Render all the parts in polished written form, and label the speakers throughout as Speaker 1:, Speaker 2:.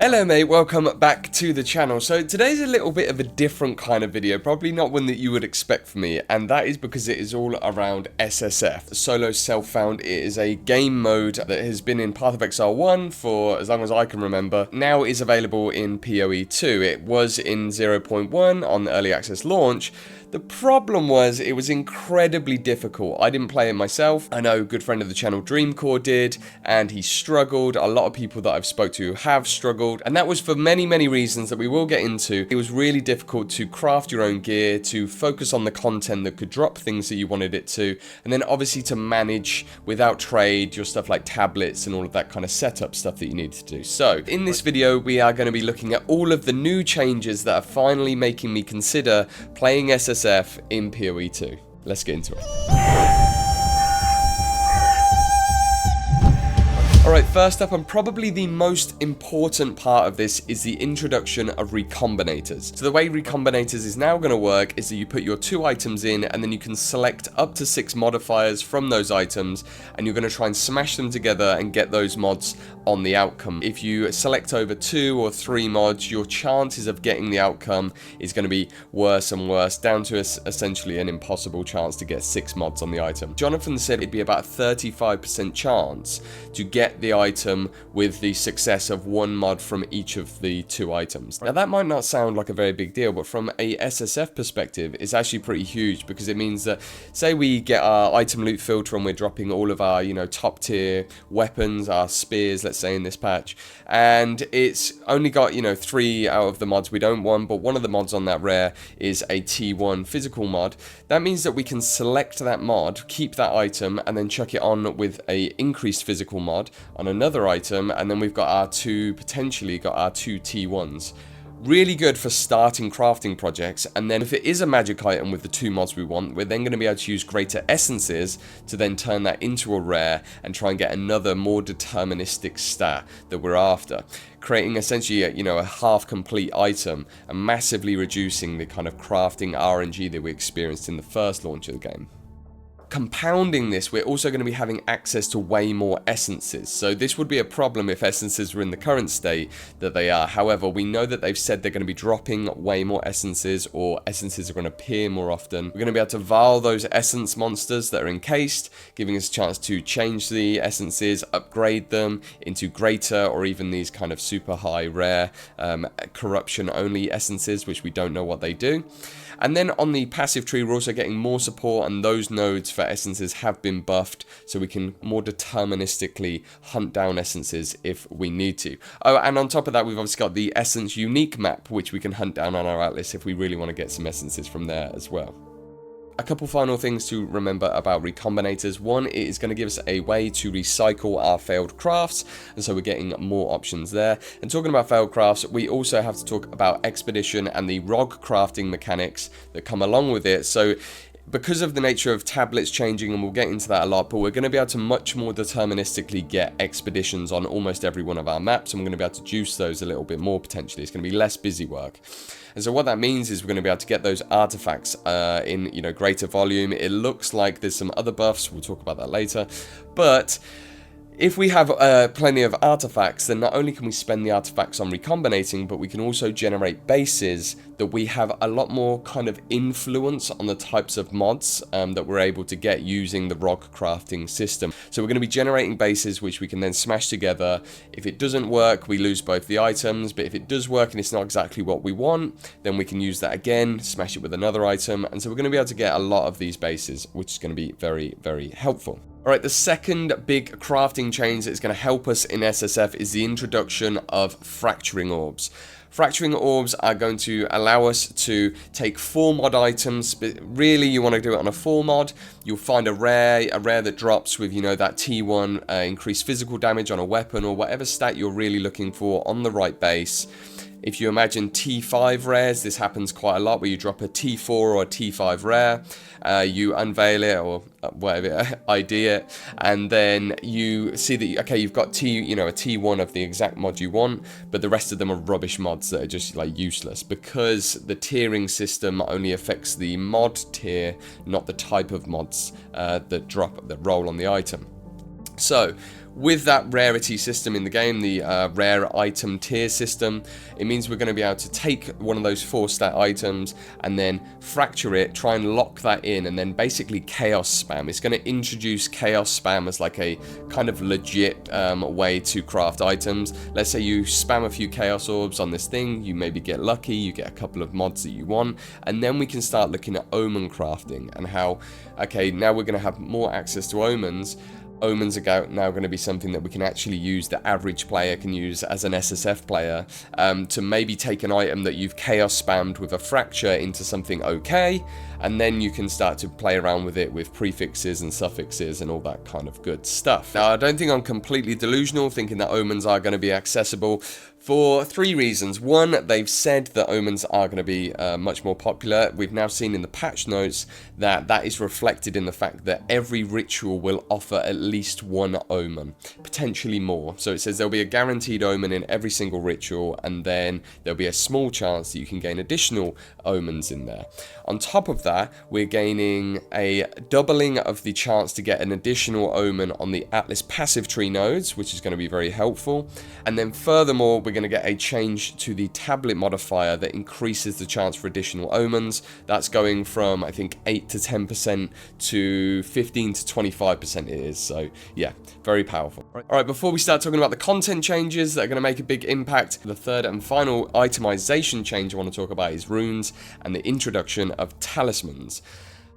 Speaker 1: Hello mate, welcome back to the channel. So today's a little bit of a different kind of video, probably not one that you would expect from me, and that is because it is all around SSF, Solo Self-Found. It is a game mode that has been in Path of Exile 1 for as long as I can remember. Now it is available in POE 2. It was in 0.1 on the early access launch. The problem was it was incredibly difficult. I didn't play it myself. I know a good friend of the channel, Dreamcore, did, and he struggled. A lot of people that I've spoke to have struggled, and that was for many, many reasons that we will get into. It was really difficult to craft your own gear, to focus on the content that could drop things that you wanted it to, and then obviously to manage without trade your stuff like tablets and all of that kind of setup stuff that you need to do. So in this video, we are going to be looking at all of the new changes that are finally making me consider playing SSF in POE 2. Let's get into it. Alright, first up, and probably the most important part of this, is the introduction of recombinators. So the way recombinators is now going to work is that you put your 2 items in, and then you can select up to 6 modifiers from those items, and you're going to try and smash them together and get those mods on the outcome. If you select over 2 or 3 mods, your chances of getting the outcome is going to be worse and worse, down to essentially an impossible chance to get 6 mods on the item. Jonathan said it'd be about a 35% chance to get the item with the success of 1 mod from each of the 2 items. Now that might not sound like a very big deal, but from a SSF perspective, it's actually pretty huge, because it means that, say we get our item loot filter and we're dropping all of our, top tier weapons, our spears, let's say in this patch, and it's only got, 3 out of the mods we don't want, but one of the mods on that rare is a T1 physical mod. That means that we can select that mod, keep that item, and then chuck it on with a increased physical mod on another item, and then we've got our potentially got our 2 T1s. Really good for starting crafting projects, and then if it is a magic item with the 2 mods we want, we're then going to be able to use greater essences to then turn that into a rare and try and get another more deterministic stat that we're after, creating essentially a half complete item and massively reducing the kind of crafting RNG that we experienced in the first launch of the game. Compounding this, we're also going to be having access to way more essences. So this would be a problem if essences were in the current state that they are. However, we know that they've said they're going to be dropping way more essences, or essences are going to appear more often. We're going to be able to vial those essence monsters that are encased, giving us a chance to change the essences, upgrade them into greater or even these kind of super high rare corruption only essences, which we don't know what they do. And then on the passive tree, we're also getting more support, and those nodes for essences have been buffed, so we can more deterministically hunt down essences if we need to. Oh, and on top of that, we've obviously got the essence unique map, which we can hunt down on our atlas if we really want to get some essences from there as well. A couple final things to remember about recombinators. One, it is going to give us a way to recycle our failed crafts, and so we're getting more options there. And talking about failed crafts, we also have to talk about expedition and the ROG crafting mechanics that come along with it. So because of the nature of tablets changing, and we'll get into that a lot, but we're going to be able to much more deterministically get expeditions on almost every one of our maps, and we're going to be able to juice those a little bit more potentially. It's going to be less busy work. And so what that means is we're going to be able to get those artifacts in greater volume. It looks like there's some other buffs, we'll talk about that later, but if we have plenty of artifacts, then not only can we spend the artifacts on recombinating, but we can also generate bases that we have a lot more kind of influence on the types of mods that we're able to get using the ROG crafting system. So we're going to be generating bases which we can then smash together. If it doesn't work, we lose both the items, but if it does work and it's not exactly what we want, then we can use that again, smash it with another item, and so we're going to be able to get a lot of these bases, which is going to be very, very helpful. Alright, the second big crafting change that is going to help us in SSF is the introduction of fracturing orbs. Fracturing orbs are going to allow us to take 4 mod items. But really, you want to do it on a 4 mod. You'll find a rare that drops with, that T1 increased physical damage on a weapon, or whatever stat you're really looking for on the right base. If you imagine T5 rares, this happens quite a lot, where you drop a T4 or a T5 rare, you unveil it or whatever, ID it, and then you see that, okay, you've got a T1 of the exact mod you want, but the rest of them are rubbish mods that are just like useless, because the tiering system only affects the mod tier, not the type of mods that roll on the item. So with that rarity system in the game, the rare item tier system, it means we're going to be able to take one of those 4-stat items and then fracture it, try and lock that in, and then basically chaos spam. It's going to introduce chaos spam as like a kind of legit way to craft items. Let's say you spam a few chaos orbs on this thing, you maybe get lucky, you get a couple of mods that you want, and then we can start looking at omen crafting and how, okay, now we're going to have more access to omens. Omens are now going to be something that we can actually use, the average player can use as an SSF player, to maybe take an item that you've chaos spammed with a fracture into something okay, and then you can start to play around with it with prefixes and suffixes and all that kind of good stuff. Now, I don't think I'm completely delusional thinking that omens are going to be accessible for 3 reasons. One, they've said that omens are going to be much more popular. We've now seen in the patch notes that that is reflected in the fact that every ritual will offer at least 1 omen, potentially more. So it says there'll be a guaranteed omen in every single ritual, and then there'll be a small chance that you can gain additional omens in there. On top of that, we're gaining a doubling of the chance to get an additional omen on the Atlas passive tree nodes, which is going to be very helpful. And then furthermore, we're going to get a change to the tablet modifier that increases the chance for additional omens. That's going from, I think, 8 to 10% to 15 to 25% it is. So yeah, very powerful. All right, before we start talking about the content changes that are going to make a big impact, the third and final itemization change I want to talk about is runes and the introduction of talismans.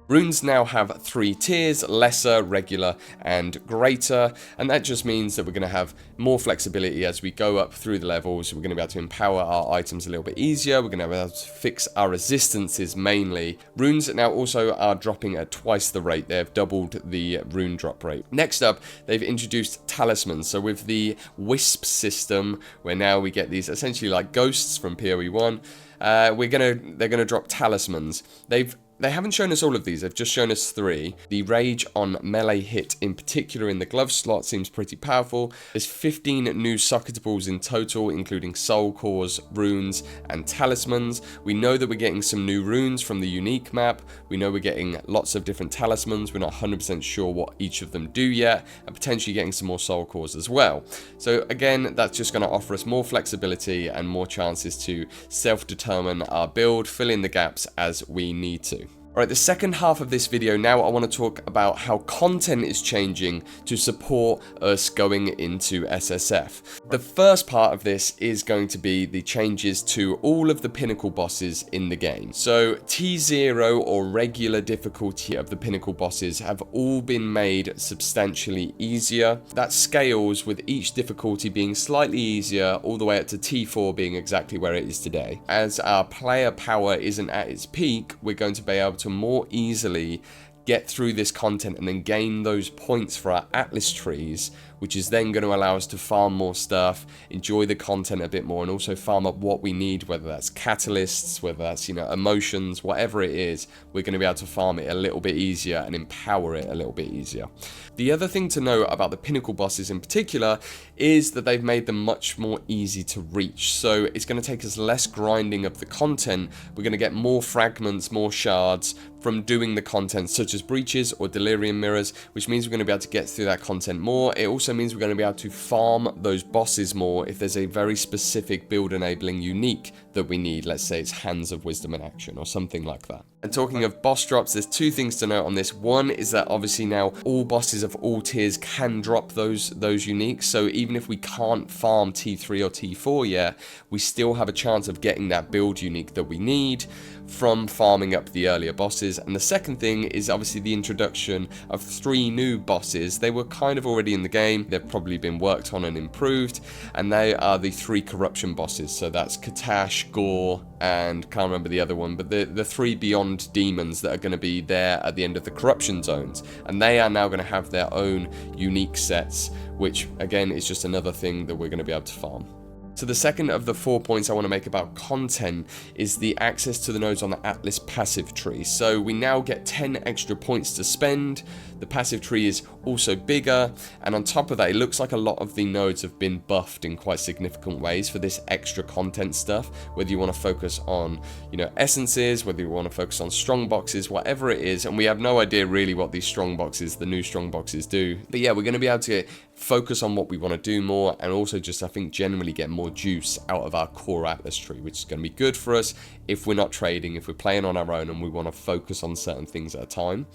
Speaker 1: Runes now have 3 tiers: lesser, regular, and greater, and that just means that we're going to have more flexibility as we go up through the levels. We're going to be able to empower our items a little bit easier. We're going to be able to fix our resistances mainly. Runes now also are dropping at twice the rate. They've doubled the rune drop rate. Next up, they've introduced talismans. So with the wisp system, where now we get these essentially like ghosts from POE 1, they're gonna drop talismans. They haven't shown us all of these, they've just shown us 3. The rage on melee hit, in particular in the glove slot, seems pretty powerful. There's 15 new socketables in total, including soul cores, runes, and talismans. We know that we're getting some new runes from the unique map. We know we're getting lots of different talismans. We're not 100% sure what each of them do yet, and potentially getting some more soul cores as well. So again, that's just going to offer us more flexibility and more chances to self-determine our build, fill in the gaps as we need to. Alright, the second half of this video, now I want to talk about how content is changing to support us going into SSF. The first part of this is going to be the changes to all of the Pinnacle bosses in the game. So T0 or regular difficulty of the Pinnacle bosses have all been made substantially easier. That scales with each difficulty being slightly easier all the way up to T4 being exactly where it is today. As our player power isn't at its peak, we're going to be able to more easily get through this content and then gain those points for our Atlas trees, which is then going to allow us to farm more stuff, enjoy the content a bit more, and also farm up what we need, whether that's catalysts, whether that's, emotions, whatever it is. We're going to be able to farm it a little bit easier and empower it a little bit easier. The other thing to note about the Pinnacle bosses in particular is that they've made them much more easy to reach. So it's going to take us less grinding of the content. We're going to get more fragments, more shards from doing the content, such as breaches or delirium mirrors, which means we're going to be able to get through that content more. It also means we're going to be able to farm those bosses more if there's a very specific build enabling unique that we need. Let's say it's Hands of Wisdom in Action or something like that. And talking of boss drops, there's 2 things to note on this. One is that obviously now all bosses of all tiers can drop those uniques. So even if we can't farm T3 or T4 yet, we still have a chance of getting that build unique that we need from farming up the earlier bosses. And the second thing is obviously the introduction of 3 new bosses. They were kind of already in the game. They've probably been worked on and improved. And they are the 3 corruption bosses. So that's Katash, Gore, and can't remember the other one, but the 3 beyond demons that are going to be there at the end of the corruption zones. And they are now going to have their own unique sets, which again is just another thing that we're going to be able to farm. So the second of the 4 points I want to make about content is the access to the nodes on the Atlas passive tree. So we now get 10 extra points to spend. The passive tree is also bigger, and on top of that, it looks like a lot of the nodes have been buffed in quite significant ways for this extra content stuff. Whether you want to focus on, essences, whether you want to focus on strong boxes, whatever it is, and we have no idea really what these strong boxes, the new strong boxes do. But yeah, we're going to be able to focus on what we want to do more, and also just, I think, generally get more juice out of our core Atlas tree, which is going to be good for us if we're not trading, if we're playing on our own and we want to focus on certain things at a time.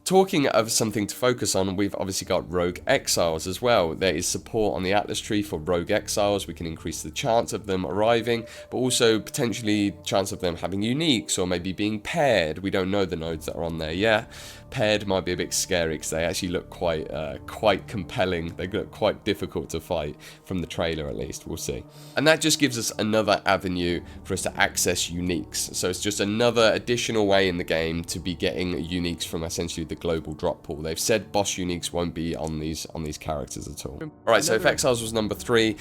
Speaker 1: Talking of something to focus on, we've obviously got Rogue Exiles as well. There is support on the Atlas tree for Rogue Exiles. We can increase the chance of them arriving, but also potentially chance of them having uniques or maybe being paired. We don't know the nodes that are on there yet. Paired might be a bit scary because they actually look quite compelling. They look quite difficult to fight from the trailer, at least. We'll see. And that just gives us another avenue for us to access uniques. So it's just another additional way in the game to be getting uniques from essentially the global drop pool. They've said boss uniques won't be on these characters at all. Alright, so if Exiles was number 3,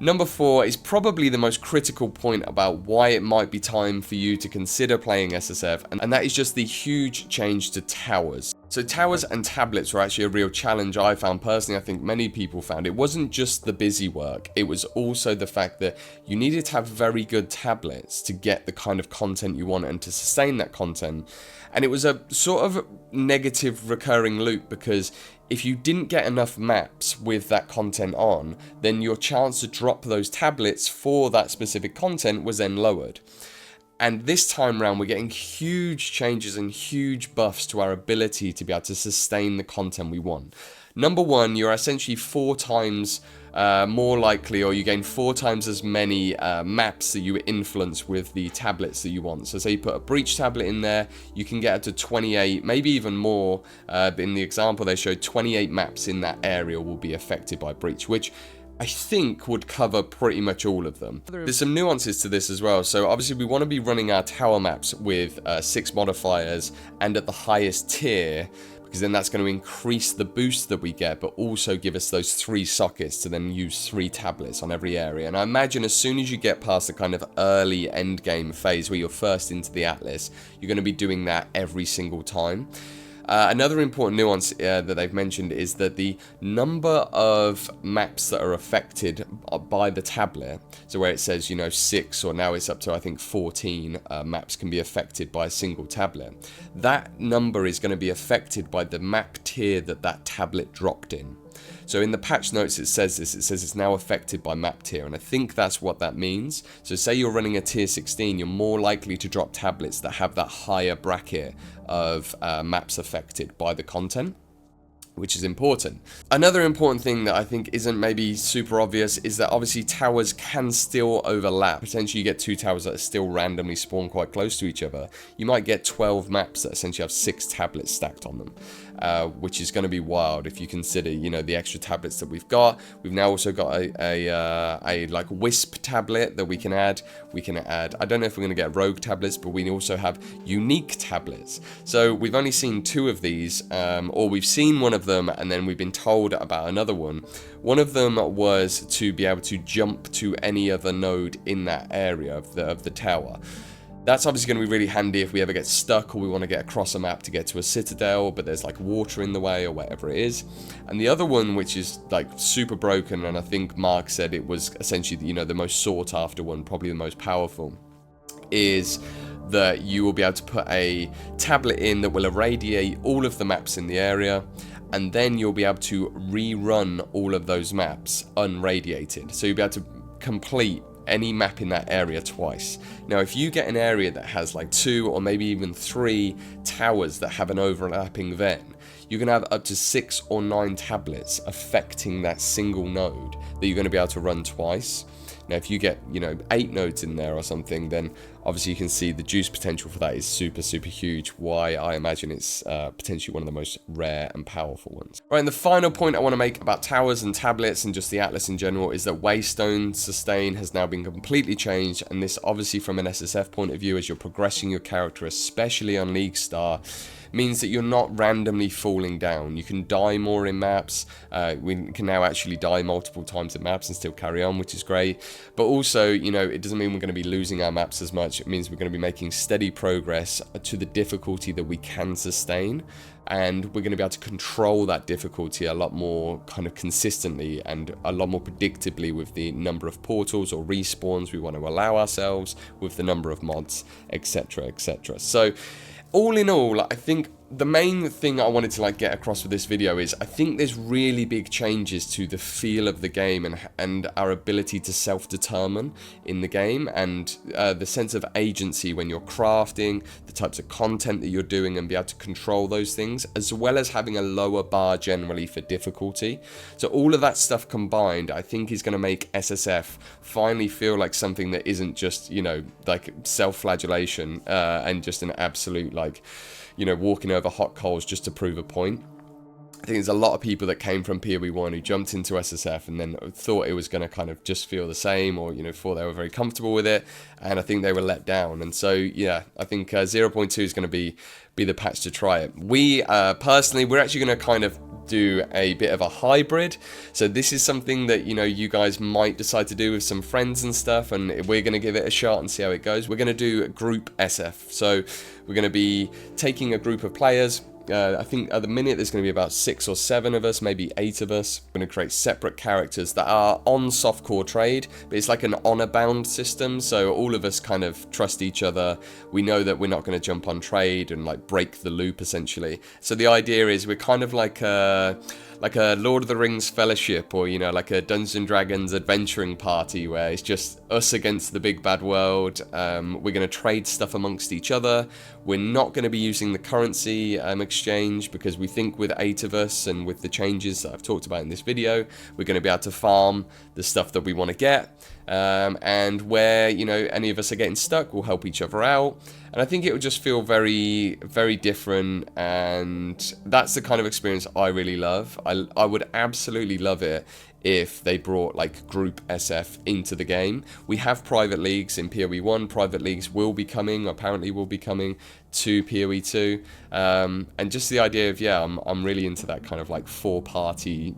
Speaker 1: number 4 is probably the most critical point about why it might be time for you to consider playing SSF, and that is just the huge change to towers. So towers and tablets were actually a real challenge I found personally. I think many people found it wasn't just the busy work, it was also the fact that you needed to have very good tablets to get the kind of content you want and to sustain that content. And it was a sort of negative recurring loop, because if you didn't get enough maps with that content on, then your chance to drop those tablets for that specific content was then lowered. And this time around, we're getting huge changes and huge buffs to our ability to be able to sustain the content we want. Number 1, you're essentially 4 times more likely, or you gain 4 times as many maps that you influence with the tablets that you want. So say you put a breach tablet in there, you can get up to 28, maybe even more. In the example they showed, 28 maps in that area will be affected by breach, which I think would cover pretty much all of them. There's some nuances to this as well. So obviously we want to be running our tower maps with 6 modifiers and at the highest tier, because then that's going to increase the boost that we get, but also give us those 3 sockets to then use 3 tablets on every area. And I imagine as soon as you get past the kind of early end game phase where you're first into the Atlas, you're going to be doing that every single time. Another important nuance that they've mentioned is that the number of maps that are affected by the tablet, so where it says, you know, 6, or now it's up to, I think, 14 maps can be affected by a single tablet, that number is going to be affected by the map tier that that tablet dropped in. So in the patch notes it says this, it says it's now affected by map tier, and I think that's what that means. So say you're running a tier 16, you're more likely to drop tablets that have that higher bracket of maps affected by the content, which is important. Another important thing that I think isn't maybe super obvious is that obviously towers can still overlap. Potentially you get 2 towers that are still randomly spawn quite close to each other. You might get 12 maps that essentially have 6 tablets stacked on them, which is going to be wild if you consider, you know, the extra tablets that we've got. We've now also got a like Wisp tablet that we can add. We can add, I don't know if we're going to get rogue tablets, but we also have unique tablets. So we've only seen 2 of these, or we've seen one of them and then we've been told about another one. One of them was to be able to jump to any other node in that area of the tower. That's obviously going to be really handy if we ever get stuck or we want to get across a map to get to a citadel, but there's like water in the way or whatever it is. And the other one, which is like super broken, and I think Mark said it was essentially, you know, the most sought after one, probably the most powerful, is that you will be able to put a tablet in that will irradiate all of the maps in the area, and then you'll be able to rerun all of those maps unradiated. So you'll be able to complete any map in that area twice. Now if you get an area that has like 2 or maybe even 3 towers that have an overlapping ven, you can have up to 6 or 9 tablets affecting that single node that you're going to be able to run twice. Now if you get, you know, 8 nodes in there or something, then obviously you can see the juice potential for that is super huge, why I imagine it's potentially one of the most rare and powerful ones. Right, and the final point I want to make about towers and tablets and just the Atlas in general is that Waystone Sustain has now been completely changed, and this obviously from an SSF point of view, as you're progressing your character, especially on League Star, means that you're not randomly falling down. You can die more in maps. We can now actually die multiple times in maps and still carry on, which is great. But also, you know, it doesn't mean we're going to be losing our maps as much. It means we're going to be making steady progress to the difficulty that we can sustain, and we're going to be able to control that difficulty a lot more kind of consistently and a lot more predictably with the number of portals or respawns we want to allow ourselves, with the number of mods, etc, etc. So all in all, I think the main thing I wanted to like get across with this video is I think there's really big changes to the feel of the game and our ability to self-determine in the game, and the sense of agency when you're crafting, the types of content that you're doing, and be able to control those things, as well as having a lower bar generally for difficulty. So all of that stuff combined, I think, is going to make SSF finally feel like something that isn't just, you know, like self-flagellation and just an absolute, like, you know, walking over hot coals just to prove a point. I think there's a lot of people that came from POE 1 who jumped into SSF and then thought it was going to kind of just feel the same, or, you know, thought they were very comfortable with it, and I think they were let down. And so, yeah, I think 0.2 is going to be the patch to try it. We, personally, we're actually going to kind of do a bit of a hybrid. So this is something that, you know, you guys might decide to do with some friends and stuff, and we're going to give it a shot and see how it goes. We're going to do group SF. So we're going to be taking a group of players. I think at the minute there's going to be about 6 or 7 of us, maybe 8 of us. We're going to create separate characters that are on softcore trade, but it's like an honor bound system, so all of us kind of trust each other. We know that we're not going to jump on trade and like break the loop essentially. So the idea is we're kind of like a Lord of the Rings fellowship, or, you know, like a Dungeons and Dragons adventuring party where it's just us against the big bad world. We're going to trade stuff amongst each other. We're not going to be using the currency exchange, because we think with 8 of us and with the changes that I've talked about in this video, we're going to be able to farm the stuff that we want to get. And where, you know, any of us are getting stuck, we'll help each other out. And I think it will just feel very, very different, and that's the kind of experience I really love. I would absolutely love it if they brought like group SF into the game. We have private leagues in POE 1. Private leagues will be coming, apparently will be coming to POE 2. And just the idea of, yeah, I'm really into that kind of like 4-party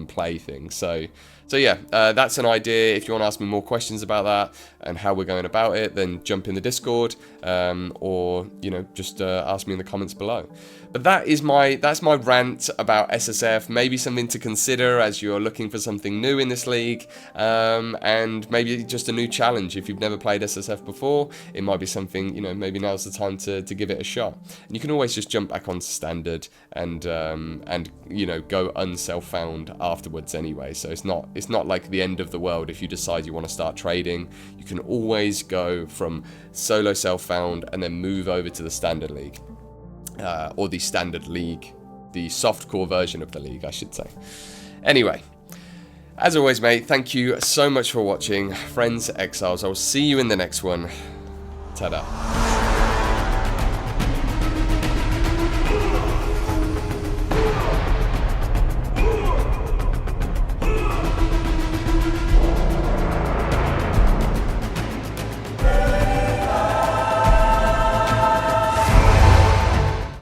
Speaker 1: play thing. So yeah, that's an idea. If you want to ask me more questions about that and how we're going about it, then jump in the Discord, or, you know, just ask me in the comments below. But that's my rant about SSF. Maybe something to consider as you're looking for something new in this league, and maybe just a new challenge. If you've never played SSF before, it might be something, you know, maybe now's the time to give it a shot. And you can always just jump back onto standard and you know, go unself-found afterwards anyway. So it's not like the end of the world if you decide you want to start trading. You can always go from solo self-found and then move over to the standard league, or the standard league, the softcore version of the league, I should say. Anyway, as always, mate, thank you so much for watching. Friends, exiles, I will see you in the next one. Ta-da.